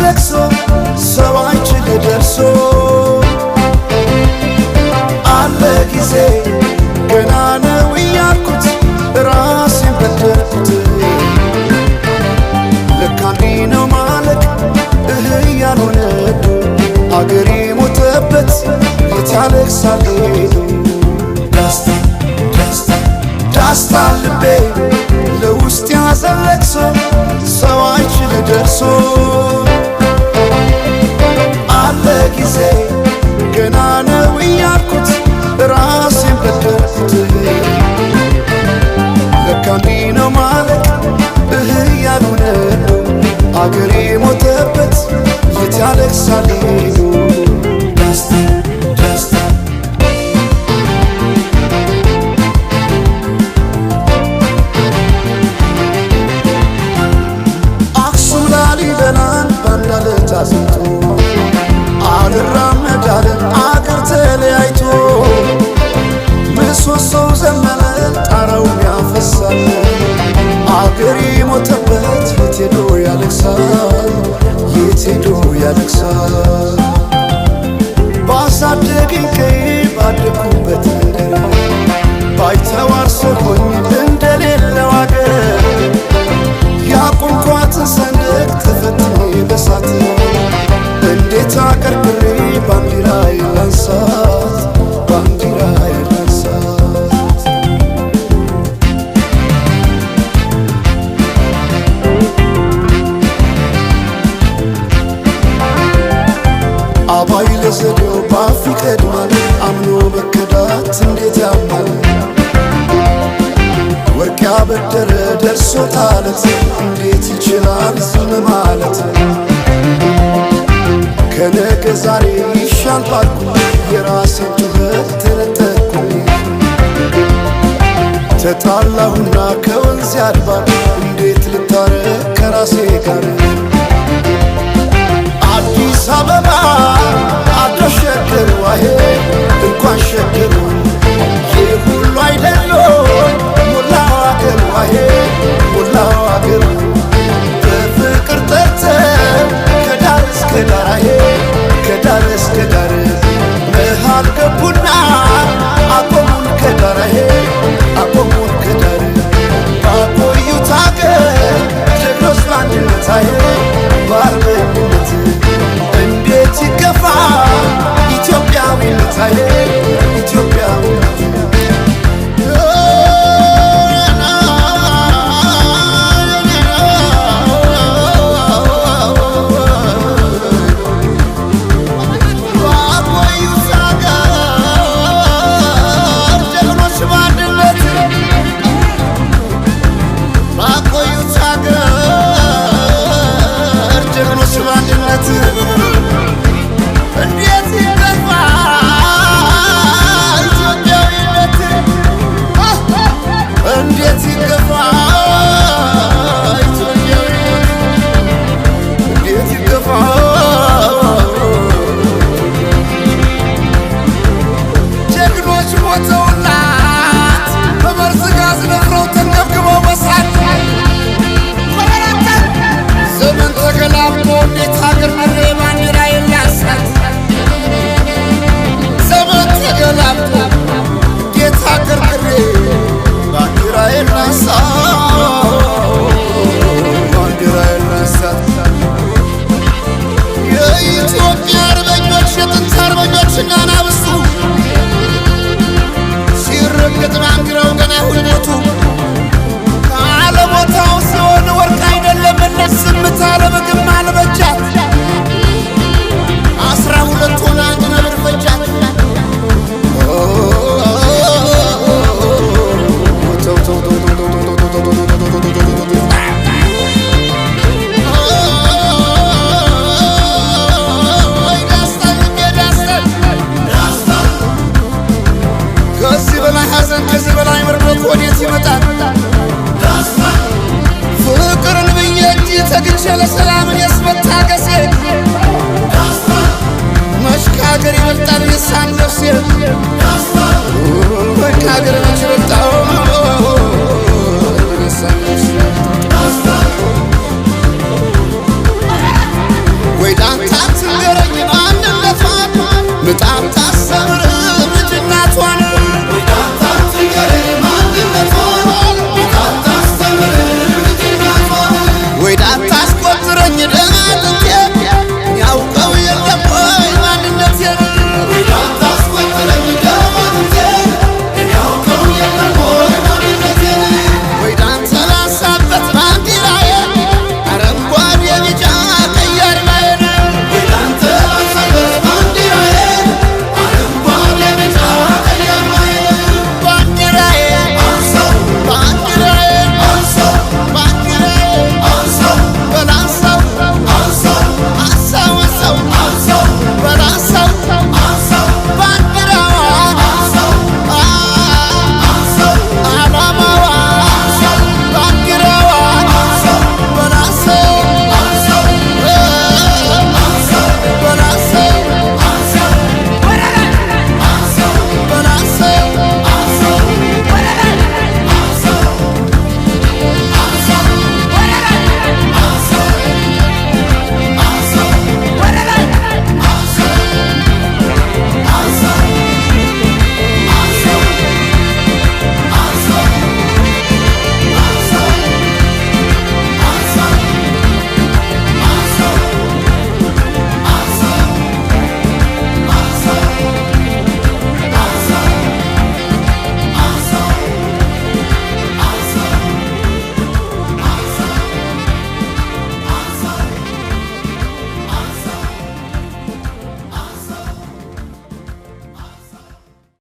ለቅሶ ሰው አይችል ደርሶ አለ ጊዜ ገና ነው እያልኩት ራሴን በደልኩት ለካ እንዲህ ነው ማለቅ ያልሆነ አገሬ ሞተበት የት ያለቅሳል ዳስታ ልቤ ለውስጥ ያዘን ለቅሶ ሰው አይችል ደርሶ አለ ጊዜ ገና ነው እያልኩት ራሴን በደልኩት ለካ እንዲህ ነው ማለቅ ያልሆነ አገሬ ሞተበት የት ያለቅሳል አዝንቶ አልራመዳለ አገር ተለያይቶ ምሰሶው ዘመነ ጣራው ያፈሳል አገሬ ሞተበት የት ሄዶ ያለቅሳል የት ሄዶ ያለቅሳል ባሳደገኝ ቀዬ ባደኩበት ምድር ባይተዋር ሰው ሆኜ እንደሌለው አገር ያቆምኳትን ሰንደቅ ተፈትኜ በሳት እንዴት አቀርቅሬ ባንዲራዬ ላንሳት ባንዲራዬ ላንሳት አባይ ለዘዴው ባፍ ይቀድማል አምኖ መከዳት እንዴት ያማል ወርቅ ያበደረ ደርሶታለት እንዴት ይችላል ዝም ማለት ከነገ ዛሬ ይሻል ባልኩ የራሴን ጩኸት ተነጠቅኩኝ ተጣላሁና ከወንዝ አድባር እንዴት ልታረቅ ከራሴ ጋር አዲስ አበባ